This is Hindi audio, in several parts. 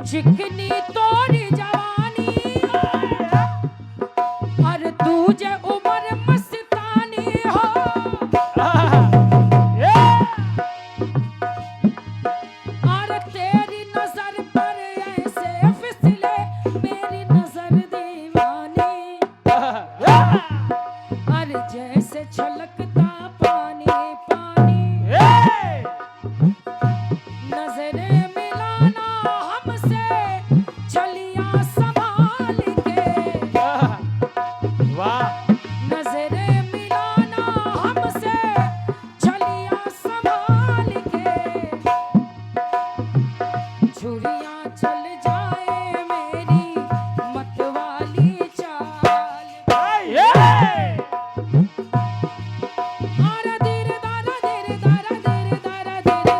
चिकनी तोरी जवानी और तुझे उम्र मस्तानी हो और तेरी नजर पर ऐसे फिसले मेरी नजर दीवानी और जैसे छलकता पानी पानी नजरे मिलाना हमसे चलिया संभाल के नजरे मिलाना हमसे चलिया संभाल के छुरियां चल जाए मेरी मतवाली चाल और धीरे दारा धीरे दारा धीरे दारा धीरे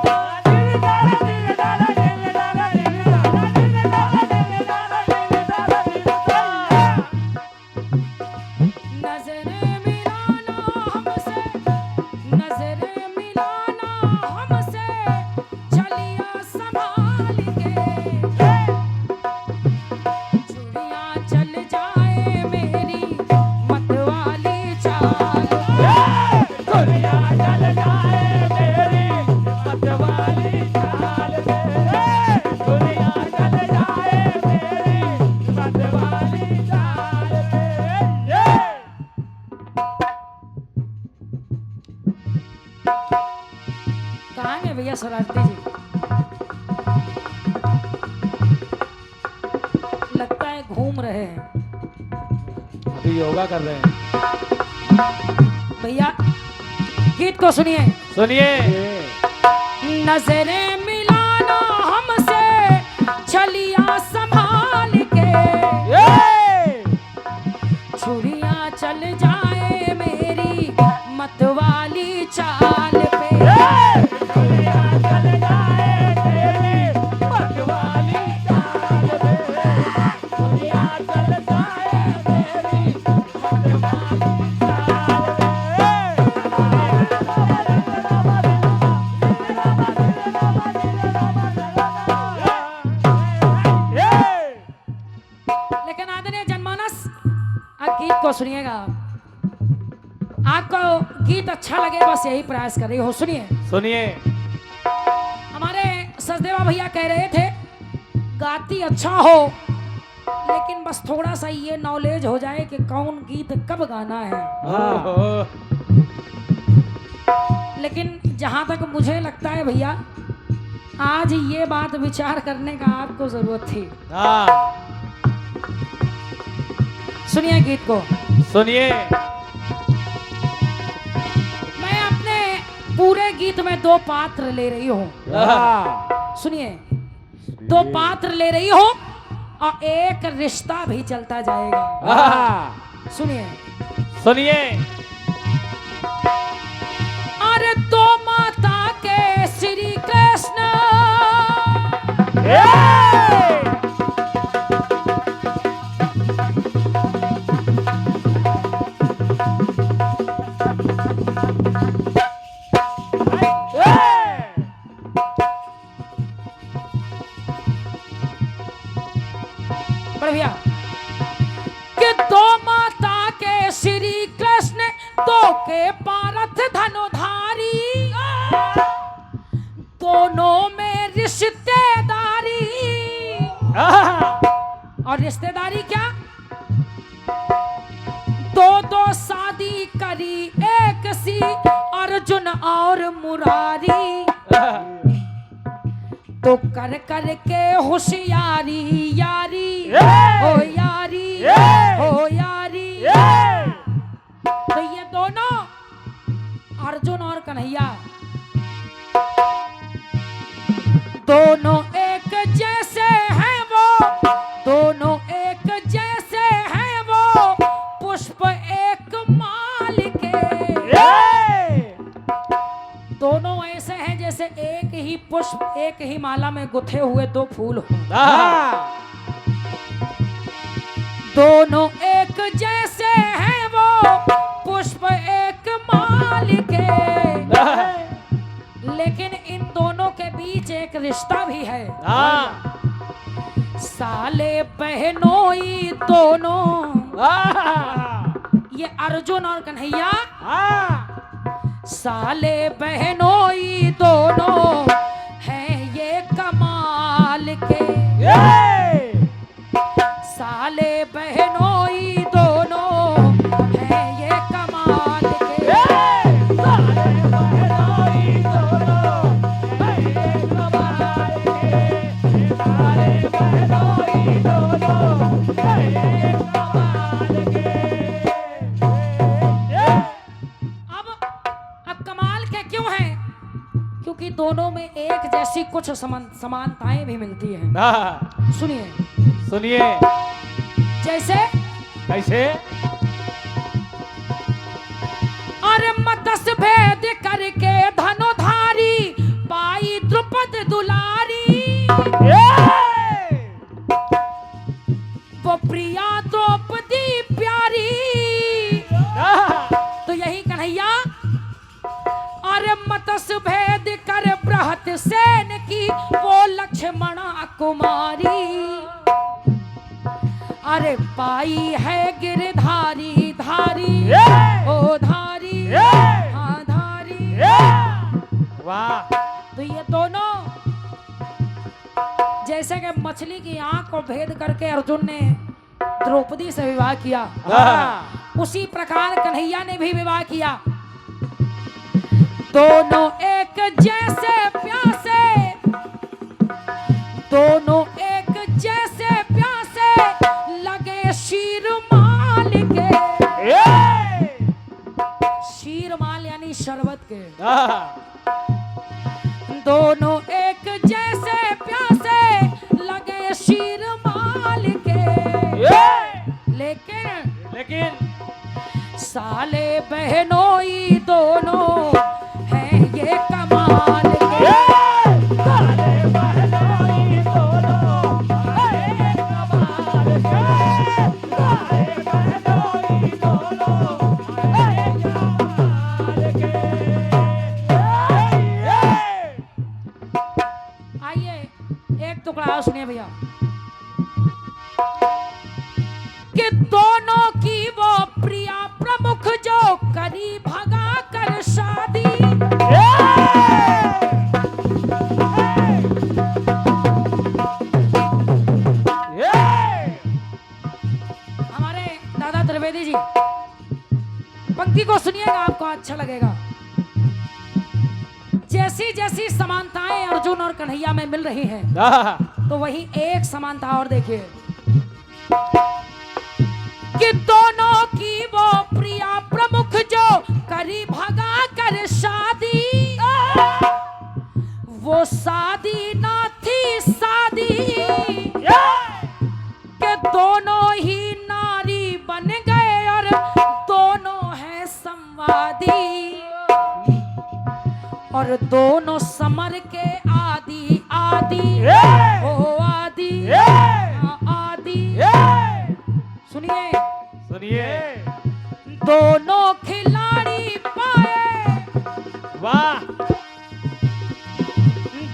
नजरे मिलाना हमसे नजरे मिलाना हमसे चलिया संभाल के चुड़ियां चल जाए मेरी मतवाली चाल चुड़ियां चल जाए मेरी मतवाली चाल चुड़ियां चल जाए मेरी मतवाली चाल कहाँ है भैया शरारती जी? लगता है घूम रहे हैं। अभी योगा कर रहे हैं। भैया गीत को सुनिए। सुनिए। नजरें मिलाना हमसे छलिया संभाल के छुरियां चल जाए मेरी मतवाली चाल पे छुरियां चल जाए मेरी मतवाली चाल पे छुरियां चल जाए मेरी मतवाली लेकिन आदरणीय जनमानस आप गीत को सुनिएगा। आपको गीत अच्छा लगे बस यही प्रयास कर रही हो। सुनिए सुनिए। हमारे सचदेवा भैया कह रहे थे गाती अच्छा हो लेकिन बस थोड़ा सा ये नॉलेज हो जाए कि कौन गीत कब गाना है। लेकिन जहां तक मुझे लगता है भैया आज ये बात विचार करने का आपको जरूरत थी। सुनिए गीत को। सुनिए। मैं अपने पूरे गीत में दो पात्र ले रही हूँ। सुनिए दो पात्र ले रही हूँ और एक रिश्ता भी चलता जाएगा। सुनिए सुनिए। अरे दो माता के श्री कृष्ण बढ़िया कि दो माता के श्री कृष्ण दो के पारथ धनुधारी दोनों में रिश्तेदारी और रिश्तेदारी क्या दो दो शादी करी एक सी अर्जुन और मुरारी तो कर कर के होशियारी यारी हो यारी हो यारी तो ये दोनों अर्जुन और कन्हैया दोनों एक जैसे हैं एक ही माला में गुथे हुए दो फूल हो, दोनों एक जैसे हैं वो पुष्प एक माल के, लेकिन इन दोनों के बीच एक रिश्ता भी है। साले बहनोई दोनों, ये अर्जुन और कन्हैया साले बहनोई दोनों हैं ये कमाल के, साले बहनोई दोनों हैं ये कमाल के, साले बहनोई दोनों हैं ये कमाल के, साले बहनोई दोनों हैं ये कमाल के। अब कमाल के क्यों हैं? क्योंकि दोनों में एक जैसी कुछ समानताएं भी मिलती हैं। सुनिए सुनिए, जैसे कैसे? अरे मत्स्य भेद करके धनुधारी पाई द्रुपद दुलारी, वो प्रिया द्रौपदी प्यारी। तो यही कन्हैया अरे मत्स्य भेद कर बृहत सेन की वो लक्ष्मणा कुमारी, अरे पाई है गिरधारी धारी, ओ धारी, हाँ धारी। वाह! तो ये दोनों जैसे कि मछली की आंख को भेद करके अर्जुन ने द्रौपदी से विवाह किया, उसी प्रकार कन्हैया ने भी विवाह किया। दोनों एक जैसे प्यासे, दोनों एक जैसे प्यासे लगे शीरमाल के, शीरमाल यानी शरबत के। दोनों एक जैसे प्यासे लगे शीरमाल के, लेकिन साले बहनोई दोनों हैं ये कमाल के, साले बहनोई दोनों हैं ये कमाल के, साले बहनोई दोनों हैं ये कमाल के। आइए एक टुकड़ा और सुनिए भैया कि दोनों की वो प्रिया प्रमुख जो करी भगा कर शादी, हमारे दादा त्रिवेदी जी पंक्ति को सुनिएगा, आपको अच्छा लगेगा। जैसी जैसी समानताएं अर्जुन और कन्हैया में मिल रही हैं, तो वही एक समानता और देखिए कि दोनों की वो प्रिया प्रमुख जो करी भगा कर शादी, वो शादी ना थी शादी के दोनों ही नारी बन गए और दोनों हैं संवादी, और दोनों समर के आदि आदि, ओ आदि, आदि। सुनिए दोनों खिलाड़ी पाए, वाह!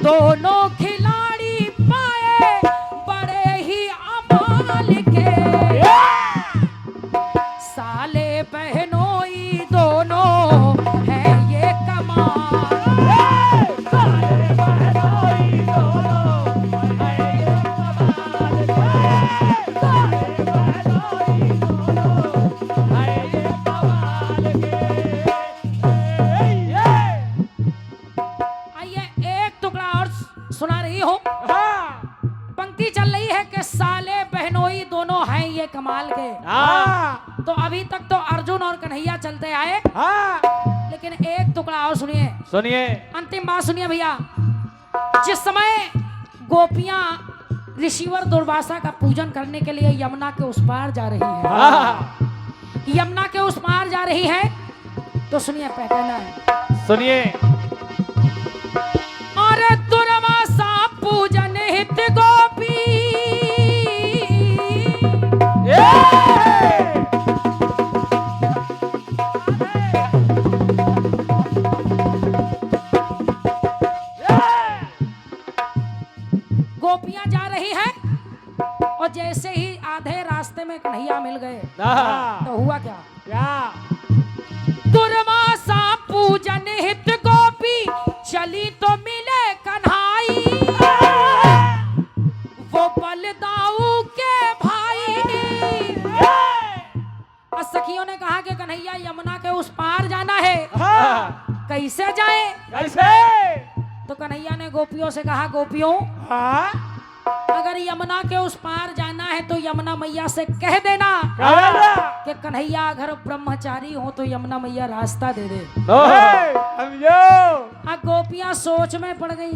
दोनों खिलाड़ी पाए बड़े ही अमाल के, साले बहनोई दोनों हैं ये कमाल, साले बहनोई दोनों हैं ये कमाल के, साले बहनोई दोनों हैं ये कमाल के। आइए एक टुकड़ा और सुना रही हूँ। पंक्ति चल रही है कि साले बहनोई दोनों हैं ये कमाल के। तो अभी तक तो अर्जुन और कन्हैया चलते आए, लेकिन एक टुकड़ा और सुनिए, अंतिम बात सुनिए भैया। जिस समय गोपियां ऋषिवर दुर्वासा का पूजन करने के लिए यमुना के उस पार जा रही है, यमुना के उस पार जा रही है, तो सुनिए, कहना है, सुनिए। अरे दुर्वासा गोपियां जा रही है और जैसे ही आधे रास्ते में कन्हैया मिल गए हाँ। तो हुआ क्या? क्या? दुर्वासा पूजन हित गोपी चली तो मिले कन्हाई, वो बलदाऊ के भाई। और सखियों ने कहा कि कन्हैया यमुना के उस पार जाना है, हाँ। कैसे जाए? कैसे? तो कन्हैया ने गोपियों से कहा, गोपियों हाँ। अगर यमुना के उस पार जाना है तो यमुना मैया से कह देना कि कन्हैया अगर ब्रह्मचारी हो तो यमुना मैया रास्ता दे दे। समझो। अब गोपियां सोच में पड़ गई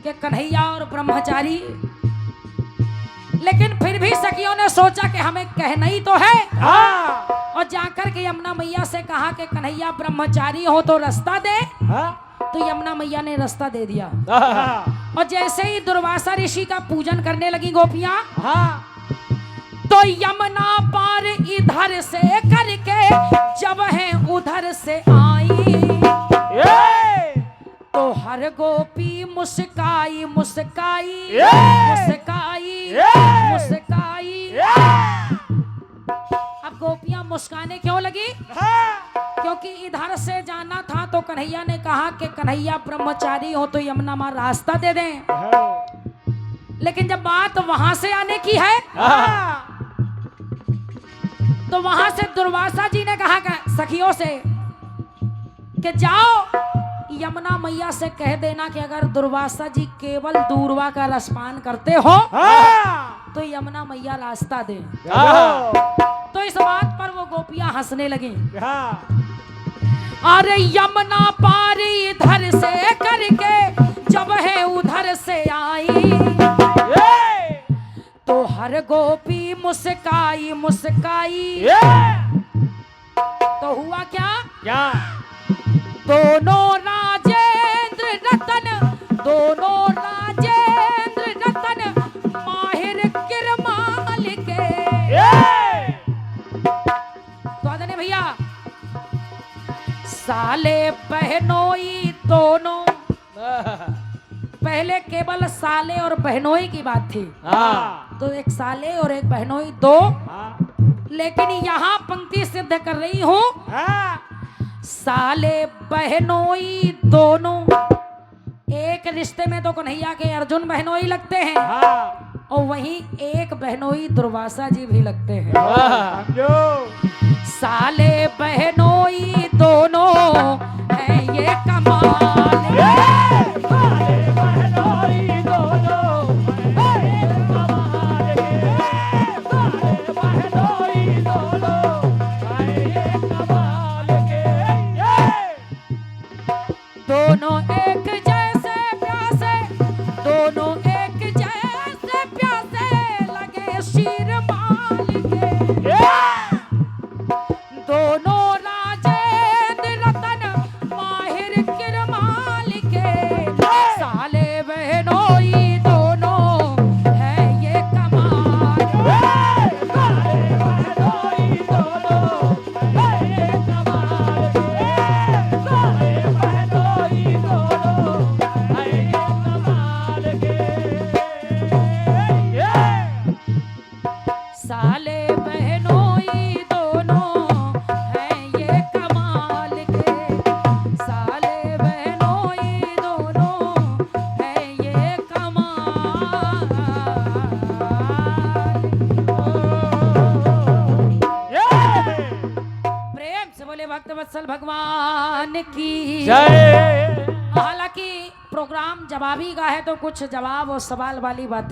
कि कन्हैया और ब्रह्मचारी, लेकिन फिर भी सखियों ने सोचा कि हमें कहना ही तो है। हाँ। और जाकर के यमुना मैया से कहा कि कन्हैया ब्रह्मचारी हो तो रास्ता दे। हाँ। तो यमुना मैया ने रास्ता दे दिया। हाँ। और जैसे ही दुर्वासा ऋषि का पूजन करने लगी गोपियां, हाँ। तो यमुना पार इधर से करके जब है उधर से आई, तो हर गोपी मुस्काई मुस्काई मुस्काई मुस्काई। अब गोपियां मुस्काने क्यों लगी? क्योंकि इधर से जाना था तो कन्हैया ने कहा कि कन्हैया ब्रह्मचारी हो तो यमुना माँ रास्ता दे दें। लेकिन जब बात वहां से आने की है तो वहां से दुर्वासा जी ने कहा सखियों से कि जाओ यमुना मैया से कह देना कि अगर दुर्वासा जी केवल दूरवा का रसपान करते हो तो यमुना मैया रास्ता दे। तो इस बात पर वो गोपियां हंसने लगी। अरे यमुना पार इधर से करके जब है उधर से आई, तो हर गोपी मुस्काई मुस्काई। तो हुआ क्या? क्या? दोनों राजेंद्र रतन, दोनों राजेंद्र रतन माहिर किरमाल के। तो आदरणीय भैया, साले बहनोई दोनों, पहले केवल साले और बहनोई की बात थी। तो एक साले और एक बहनोई दो, लेकिन यहाँ पंक्ति सिद्ध कर रही हूँ साले बहनोई दोनों। एक रिश्ते में तो कन्हैया के अर्जुन बहनोई लगते हैं और वहीं एक बहनोई दुर्वासा जी भी लगते हैं। साले बहनोई दोनों है ये कमाल। दोनों एक जैसे प्यासे, दोनों एक जैसे प्यासे लगे शीर माल के। दोनों राजेंद्र रतन माहिर किरमाल के। साले बहनोई दोनों है ये कमाल। साले बहनोई दोनों हैं ये कमाल के। साले बहनोई दोनों हैं ये कमाल। प्रेम से बोले भक्त वत्सल भगवान की जय। हालांकि प्रोग्राम जवाबी का है तो कुछ जवाब और सवाल वाली बातें